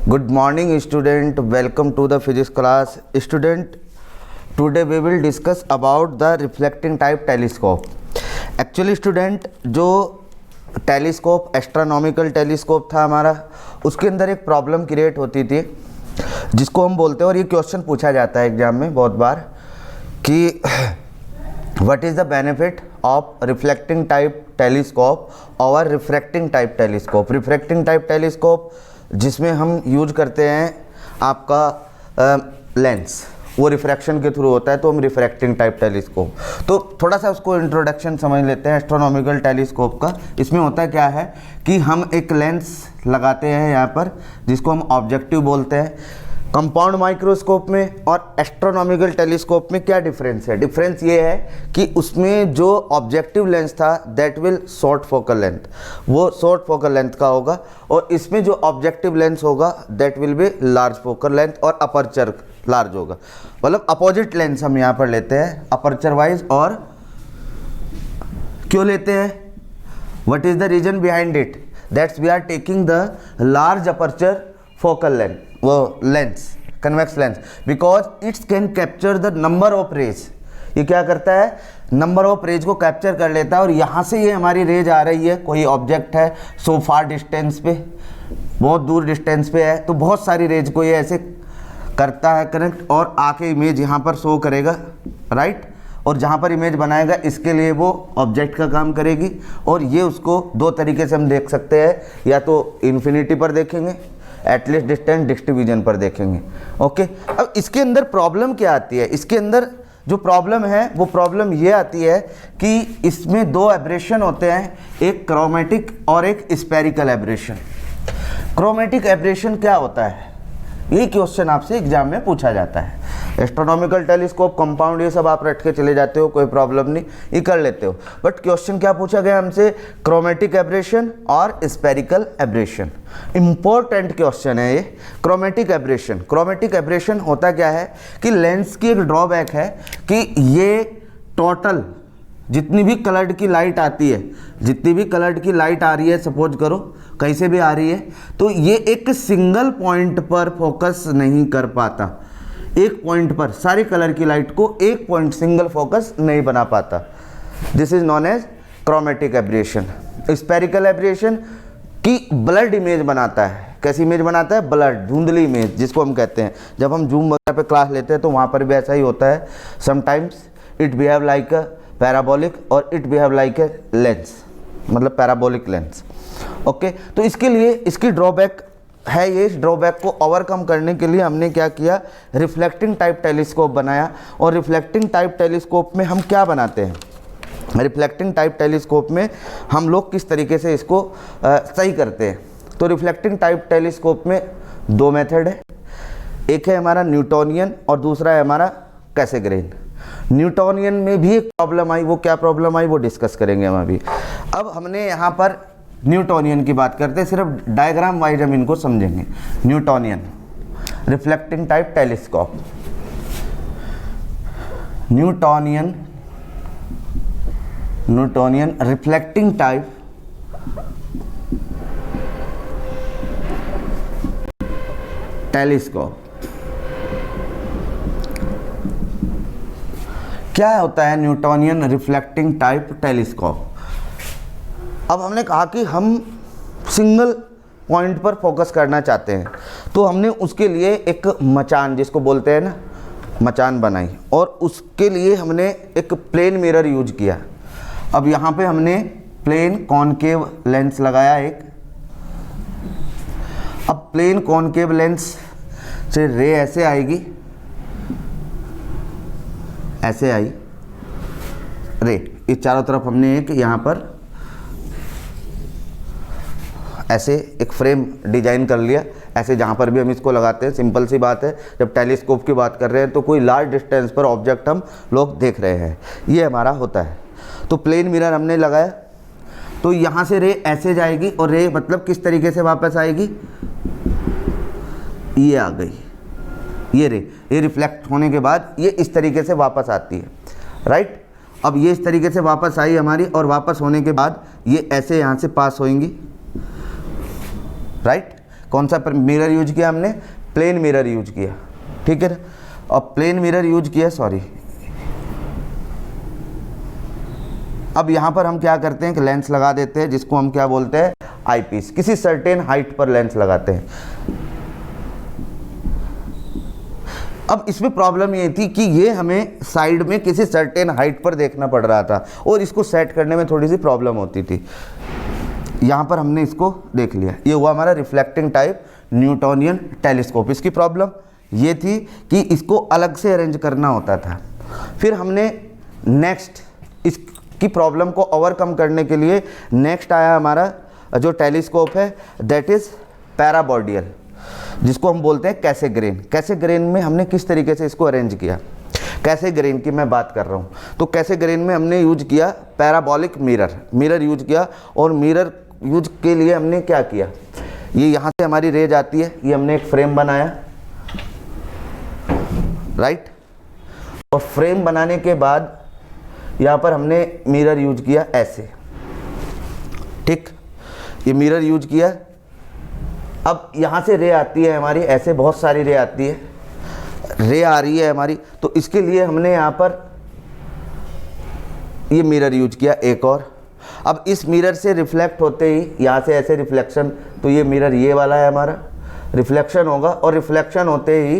Good morning student, welcome to the physics class. Student, today we will discuss about the reflecting type telescope. Actually student, जो telescope astronomical telescope था हमारा, उसके अंदर एक problem create होती थी जिसको हम बोलते हैं, और ये क्वेश्चन पूछा जाता है एग्जाम में बहुत बार कि what is the benefit of reflecting type telescope और refracting type telescope. Refracting type telescope जिसमें हम यूज करते हैं आपका लेंस, वो रिफ्रैक्शन के थ्रू होता है, तो हम रिफ्रैक्टिंग टाइप टेलीस्कोप। तो थोड़ा सा उसको इंट्रोडक्शन समझ लेते हैं एस्ट्रोनॉमिकल टेलीस्कोप का। इसमें होता क्या है कि हम एक लेंस लगाते हैं यहाँ पर, जिसको हम ऑब्जेक्टिव बोलते हैं। कंपाउंड माइक्रोस्कोप में और एस्ट्रोनॉमिकल टेलीस्कोप में क्या डिफरेंस है? डिफरेंस ये है कि उसमें जो ऑब्जेक्टिव लेंस था that will short focal length, वो शॉर्ट फोकल लेंथ का होगा, और इसमें जो ऑब्जेक्टिव लेंस होगा that will be large focal length और अपर्चर लार्ज होगा। मतलब अपोजिट लेंस हम यहाँ पर लेते हैं अपर्चर वाइज। और क्यों लेते हैं? What is the reason behind it? That's we are taking the large aperture focal length, वो lens convex lens, because it's can capture the number of rays. ये क्या करता है? नंबर ऑफ रेज को कैप्चर कर लेता है, और यहाँ से ये हमारी रेज आ रही है, कोई ऑब्जेक्ट है सो फार डिस्टेंस पे, बहुत दूर डिस्टेंस पे है, तो बहुत सारी रेज को ये ऐसे करता है कनेक्ट, और आके इमेज यहाँ पर शो करेगा, राइट। और जहाँ पर इमेज बनाएगा इसके लिए वो ऑब्जेक्ट का काम करेगी, और ये उसको दो तरीके से हम देख सकते हैं, या तो इन्फिनिटी पर देखेंगे, एटलीस्ट डिस्टेंस डिस्ट्रीब्यूशन पर देखेंगे। ओके, अब इसके अंदर प्रॉब्लम क्या आती है? इसके अंदर जो प्रॉब्लम है वो प्रॉब्लम ये आती है कि इसमें दो एब्रेशन होते हैं, एक क्रोमेटिक और एक स्फेरिकल एब्रेशन। क्रोमेटिक एब्रेशन क्या होता है? यही क्वेश्चन आपसे एग्जाम में पूछा जाता है। एस्ट्रोनॉमिकल टेलीस्कोप, कंपाउंड, ये सब आप रट के चले जाते हो, कोई प्रॉब्लम नहीं, ये कर लेते हो। बट क्वेश्चन क्या पूछा गया हमसे? क्रोमेटिक एब्रेशन और स्फेरिकल एब्रेशन। इंपॉर्टेंट क्वेश्चन है ये। क्रोमेटिक एब्रेशन, क्रोमेटिक एब्रेशन होता क्या है कि लेंस की एक ड्रॉबैक है कि ये टोटल जितनी भी कलर्ड की लाइट आती है, जितनी भी कलर्ड की लाइट आ रही है, सपोज करो कहीं से भी आ रही है, तो ये एक सिंगल पॉइंट पर फोकस नहीं कर पाता। एक पॉइंट पर सारी कलर की लाइट को एक पॉइंट सिंगल फोकस नहीं बना पाता। This is known as chromatic aberration. Spherical aberration की ब्लड इमेज बनाता है। कैसी इमेज बनाता है? ब्लड, धुंधली इमेज जिसको हम कहते हैं। जब हम जूम वगैरह पे क्लास लेते हैं तो वहाँ पर भी ऐसा ही होता है। Sometimes it behave like a parabolic और it behave like a lens, मतलब पैराबोलिक लेंस। ओके, तो इसके लिए इसकी ड्रॉबैक है ये। इस ड्रॉबैक को ओवरकम करने के लिए हमने क्या किया? रिफ्लेक्टिंग टाइप टेलीस्कोप बनाया। और रिफ्लेक्टिंग टाइप टेलीस्कोप में हम क्या बनाते हैं? रिफ्लेक्टिंग टाइप टेलीस्कोप में हम लोग किस तरीके से इसको सही करते हैं? तो रिफ्लेक्टिंग टाइप टेलीस्कोप में दो मेथड है। एक है हमारा न्यूटोनियन और दूसरा है हमारा कैसेग्रेन। न्यूटोनियन में भी एक प्रॉब्लम आई, वो क्या प्रॉब्लम आई वो डिस्कस करेंगे हम अभी। अब हमने यहाँ पर न्यूटोनियन की बात करते हैं, सिर्फ डायग्राम वाइज हम इनको समझेंगे। Newtonian reflecting type telescope, Newtonian reflecting type telescope. क्या होता है न्यूटोनियन रिफ्लेक्टिंग टाइप टेलीस्कोप? अब हमने कहा कि हम सिंगल पॉइंट पर फोकस करना चाहते हैं, तो हमने उसके लिए एक मचान, जिसको बोलते हैं ना, मचान बनाई, और उसके लिए हमने एक प्लेन मिरर यूज किया। अब यहाँ पे हमने प्लेन कॉनकेव लेंस लगाया एक। अब प्लेन कॉनकेव लेंस से रे ऐसे आएगी, ऐसे आई रे, इस चारों तरफ हमने एक यहाँ पर ऐसे एक फ्रेम डिजाइन कर लिया, ऐसे जहाँ पर भी हम इसको लगाते हैं। सिंपल सी बात है, जब टेलीस्कोप की बात कर रहे हैं तो कोई लार्ज डिस्टेंस पर ऑब्जेक्ट हम लोग देख रहे हैं, ये हमारा होता है। तो प्लेन मिरर हमने लगाया, तो यहाँ से रे ऐसे जाएगी, और रे मतलब किस तरीके से वापस आएगी? ये आ गई, ये रे, ये रिफ्लेक्ट होने के बाद ये इस तरीके से वापस आती है, राइट। अब ये इस तरीके से वापस आई हमारी, और वापस होने के बाद ये ऐसे यहाँ से पास होंगी, राइट। कौन सा मिरर यूज किया हमने? प्लेन मिरर यूज किया, ठीक है ना। और प्लेन मिरर यूज किया, सॉरी, अब यहाँ पर हम क्या करते हैं कि लेंस लगा देते हैं, जिसको हम क्या बोलते हैं? आई पीस। किसी सर्टेन हाइट पर लेंस लगाते हैं। अब इसमें प्रॉब्लम ये थी कि ये हमें साइड में किसी सर्टेन हाइट पर देखना पड़ रहा था और इसको सेट करने में थोड़ी सी प्रॉब्लम होती थी। यहाँ पर हमने इसको देख लिया, ये हुआ हमारा रिफ्लेक्टिंग टाइप न्यूटोनियन टेलीस्कोप। इसकी प्रॉब्लम ये थी कि इसको अलग से अरेंज करना होता था। फिर हमने नेक्स्ट इसकी प्रॉब्लम को ओवरकम करने के लिए नेक्स्ट आया हमारा जो टेलीस्कोप है, दैट इज़ पैराबॉर्डियल, जिसको हम बोलते हैं कैसेग्रेन। कैसेग्रेन में हमने किस तरीके से इसको अरेंज किया, कैसेग्रेन की मैं बात कर रहा हूँ। तो कैसेग्रेन में हमने यूज किया पैराबॉलिक मिरर यूज किया, और मिरर यूज के लिए हमने क्या किया, ये यहाँ से हमारी रेज आती है, ये हमने एक फ्रेम बनाया, राइट। और फ्रेम बनाने के बाद यहाँ पर हमने मिरर यूज किया ऐसे, ठीक, ये मिरर यूज किया। अब यहाँ से रे आती है हमारी, ऐसे बहुत सारी रे आती है, रे आ रही है हमारी, तो इसके लिए हमने यहाँ पर ये मिरर यूज किया एक और। अब इस मिरर से रिफ्लेक्ट होते ही यहाँ से ऐसे रिफ्लेक्शन, तो ये मिरर ये वाला है हमारा, रिफ्लेक्शन होगा, और रिफ्लेक्शन होते ही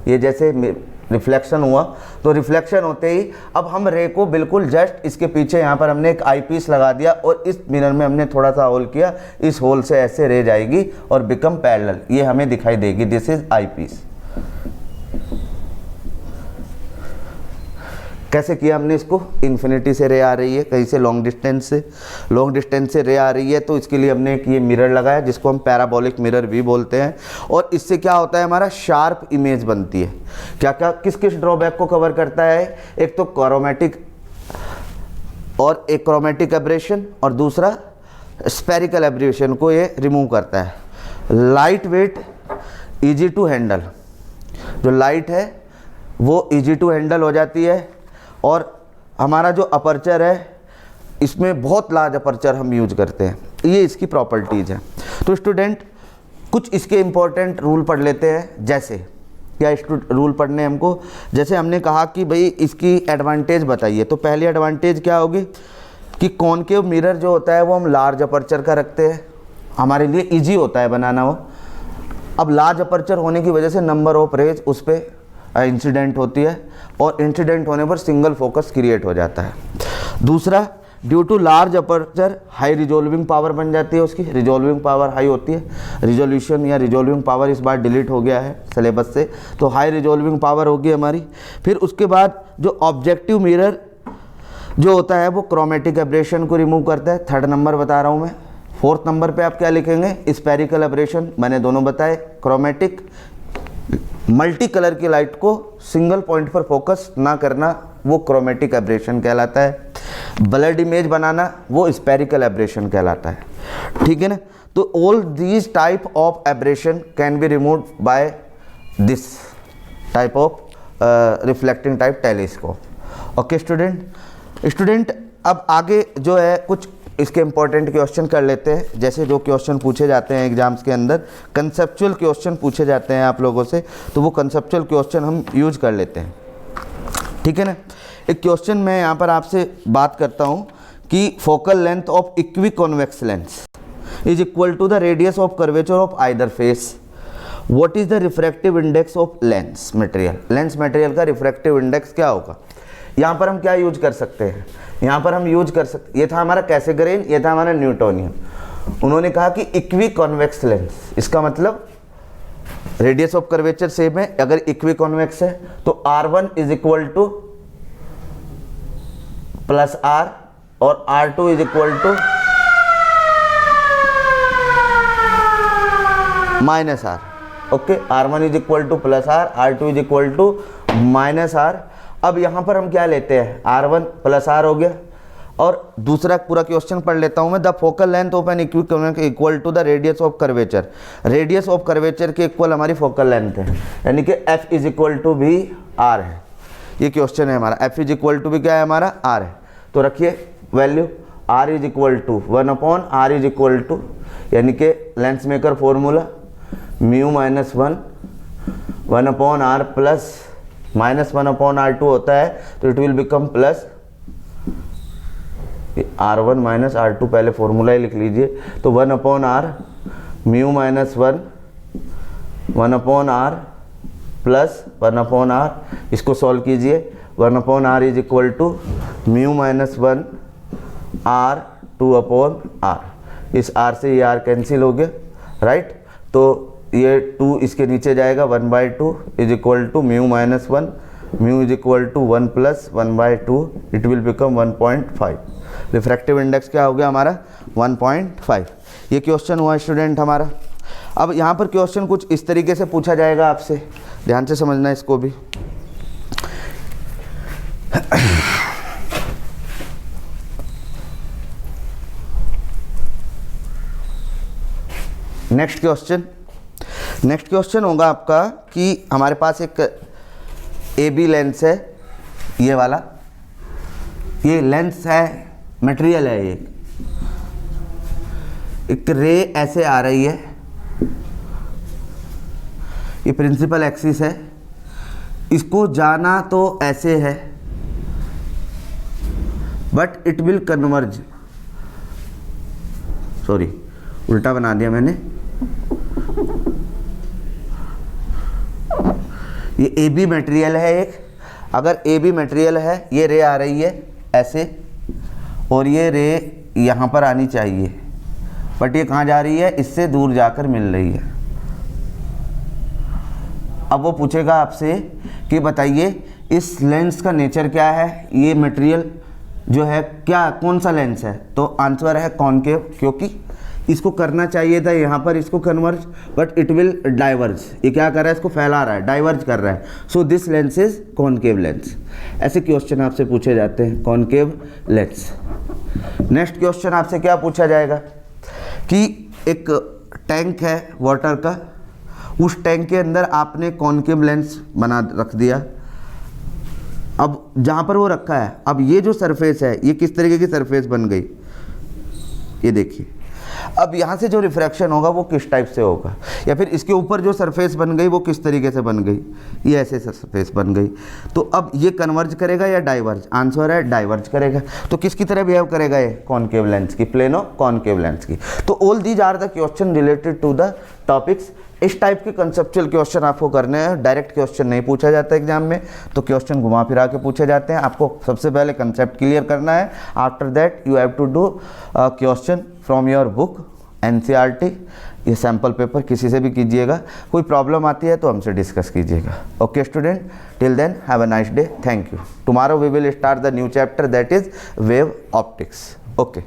ये जैसे रिफ्लेक्शन हुआ, तो रिफ्लेक्शन होते ही अब हम रे को बिल्कुल जस्ट इसके पीछे यहाँ पर हमने एक आई पीस लगा दिया, और इस मिरर में हमने थोड़ा सा होल किया, इस होल से ऐसे रे जाएगी और बिकम पैरेलल, ये हमें दिखाई देगी, दिस इज आई पीस। कैसे किया हमने इसको? इन्फिनिटी से रे आ रही है, कहीं से लॉन्ग डिस्टेंस से रे आ रही है, तो इसके लिए हमने एक ये मिरर लगाया, जिसको हम पैराबोलिक मिरर भी बोलते हैं। और इससे क्या होता है, हमारा शार्प इमेज बनती है। क्या क्या किस किस ड्रॉबैक को कवर करता है? एक तो क्रोमेटिक और एक क्रोमेटिक एब्रेशन, और दूसरा स्पेरिकल एब्रेशन को ये रिमूव करता है। Light weight, easy to handle, जो लाइट है वो ईजी टू हैंडल हो जाती है, और हमारा जो अपर्चर है इसमें बहुत लार्ज अपर्चर हम यूज करते हैं, ये इसकी प्रॉपर्टीज़ हैं। तो स्टूडेंट कुछ इसके इम्पोर्टेंट रूल पढ़ लेते हैं। जैसे क्या रूल पढ़ने हमको, जैसे हमने कहा कि भाई इसकी एडवांटेज बताइए, तो पहली एडवांटेज क्या होगी कि कॉनकेव मिरर जो होता है वो हम लार्ज अपर्चर का रखते हैं, हमारे लिए ईजी होता है बनाना वो। अब लार्ज अपर्चर होने की वजह से नंबर ऑफ रेज उस पर इंसिडेंट होती है, और इंसिडेंट होने पर सिंगल फोकस क्रिएट हो जाता है। दूसरा, due to large aperture high resolving power बन जाती है, उसकी रिजोल्विंग पावर हाई होती है। रिजोल्यूशन या रिजोल्विंग पावर इस बार डिलीट हो गया है सिलेबस से, तो हाई रिजोल्विंग पावर होगी हमारी। फिर उसके बाद जो ऑब्जेक्टिव मिरर जो होता है वो क्रोमेटिक एब्रेशन को रिमूव करता है, थर्ड नंबर बता रहा हूँ मैं। फोर्थ नंबर पे आप क्या लिखेंगे? स्पेरिकल एब्रेशन, मैंने दोनों बताए। क्रोमेटिक, मल्टी कलर की लाइट को सिंगल पॉइंट पर फोकस ना करना, वो क्रोमेटिक एब्रेशन कहलाता है। ब्लड इमेज बनाना, वो स्पेरिकल एब्रेशन कहलाता है, ठीक है ना। तो all these type of aberration can be removed by this type of reflecting type telescope. Okay student, अब आगे जो है कुछ इसके इंपॉर्टेंट क्वेश्चन कर लेते हैं। जैसे जो क्वेश्चन पूछे जाते हैं एग्जाम्स के अंदर, कंसेप्चुअल क्वेश्चन पूछे जाते हैं आप लोगों से, तो वो कंसेप्चुअल क्वेश्चन हम यूज कर लेते हैं, ठीक है ना। एक क्वेश्चन मैं यहाँ पर आपसे बात करता हूँ कि focal length of equi convex lens is equal to the radius of curvature of either face. What is the refractive index of lens material? Lens material का रिफ्रैक्टिव इंडेक्स क्या होगा? यहाँ पर हम क्या यूज कर सकते हैं? यहाँ पर हम यूज कर सकते, ये था हमारा कैसेग्रेन, ये था हमारा न्यूटोनियन। उन्होंने कहा कि इक्वी कॉन्वेक्स लेंस, इसका मतलब रेडियस ऑफ कर्वेचर सेम है, अगर इक्वी कॉन्वेक्स है तो R1 is equal to plus R और R2 is equal to minus R। Okay, R1 is equal to plus R, R2 is equal to minus R। अब यहाँ पर हम क्या लेते हैं? R1 प्लस R हो गया। और दूसरा पूरा क्वेश्चन पढ़ लेता हूँ मैं। The focal length of an equi convex equal to the radius of curvature. Radius of curvature के इक्वल हमारी फोकल लेंथ है, यानी कि F इज इक्वल टू भी R है। ये क्वेश्चन है हमारा, F इज इक्वल टू भी क्या है हमारा? R है। तो रखिए value R is equal to 1/R is equal to, यानी कि lens maker formula mu minus one, 1/r plus -1/r2 होता है तो it will become plus r1 minus r2, पहले फॉर्मूला ही लिख लीजिए। तो 1/r mu minus 1/r plus 1/r, इसको सॉल्व कीजिए। 1/r is equal to mu minus 1 r 2/r, इस r से ये r कैंसिल हो गया, राइट। तो ये 2 इसके नीचे जाएगा, 1/2 is equal to mu minus 1, mu is equal to 1 plus 1/2, it will become 1.5। Refractive index क्या हो गया हमारा 1.5। ये क्वेश्चन हुआ स्टूडेंट हमारा। अब यहाँ पर क्वेश्चन कुछ इस तरीके से पूछा जाएगा आपसे, ध्यान से समझना इसको भी। नेक्स्ट क्वेश्चन होगा आपका कि हमारे पास एक ए बी लेंस है, ये वाला, ये लेंस है, मटेरियल है, एक रे ऐसे आ रही है, ये प्रिंसिपल एक्सिस है, इसको जाना तो ऐसे है but it will converge, sorry उल्टा बना दिया मैंने, ये ए बी मटेरियल है एक, अगर ए बी मटेरियल है, ये रे आ रही है ऐसे और ये रे यहाँ पर आनी चाहिए, बट ये कहाँ जा रही है, इससे दूर जाकर मिल रही है। अब वो पूछेगा आपसे कि बताइए इस लेंस का नेचर क्या है, ये मटेरियल जो है क्या, कौन सा लेंस है, तो आंसर है कॉनकेव, क्योंकि इसको करना चाहिए था यहाँ पर इसको converge, but it will diverge, ये क्या कर रहा है, इसको फैला रहा है, डाइवर्ज कर रहा है, so this lens is concave lens. ऐसे क्वेश्चन आपसे पूछे जाते हैं, कॉनकेव लेंस। नेक्स्ट क्वेश्चन आपसे क्या पूछा जाएगा कि एक टैंक है वाटर का, उस टैंक के अंदर आपने कॉनकेव लेंस बना रख दिया, अब जहाँ पर वो रखा है, अब ये जो सरफेस है ये किस तरीके की सरफेस बन गई, ये देखिए। अब यहाँ से जो रिफ्रैक्शन होगा वो किस टाइप से होगा, या फिर इसके ऊपर जो सरफेस बन गई वो किस तरीके से बन गई, ये ऐसे सरफेस बन गई। तो अब ये कन्वर्ज करेगा या डाइवर्ज, आंसर है डाइवर्ज करेगा। तो किसकी तरह बिहेव करेगा ये, कॉनकेव लेंस की, प्लेन ऑफ कॉनकेव लेंस की। तो all these are the question related to the topics. इस टाइप के कंसेप्चुअल क्वेश्चन आपको करने हैं, डायरेक्ट क्वेश्चन नहीं पूछा जाता एग्जाम में, तो क्वेश्चन घुमा फिरा के पूछे जाते हैं। आपको सबसे पहले कंसेप्ट क्लियर करना है, after that you have to do question from your book NCERT। ये सैम्पल पेपर किसी से भी कीजिएगा, कोई प्रॉब्लम आती है तो हमसे डिस्कस कीजिएगा। Okay student, till then have a nice day, thank you. Tomorrow we will start the new chapter that is wave optics. Okay.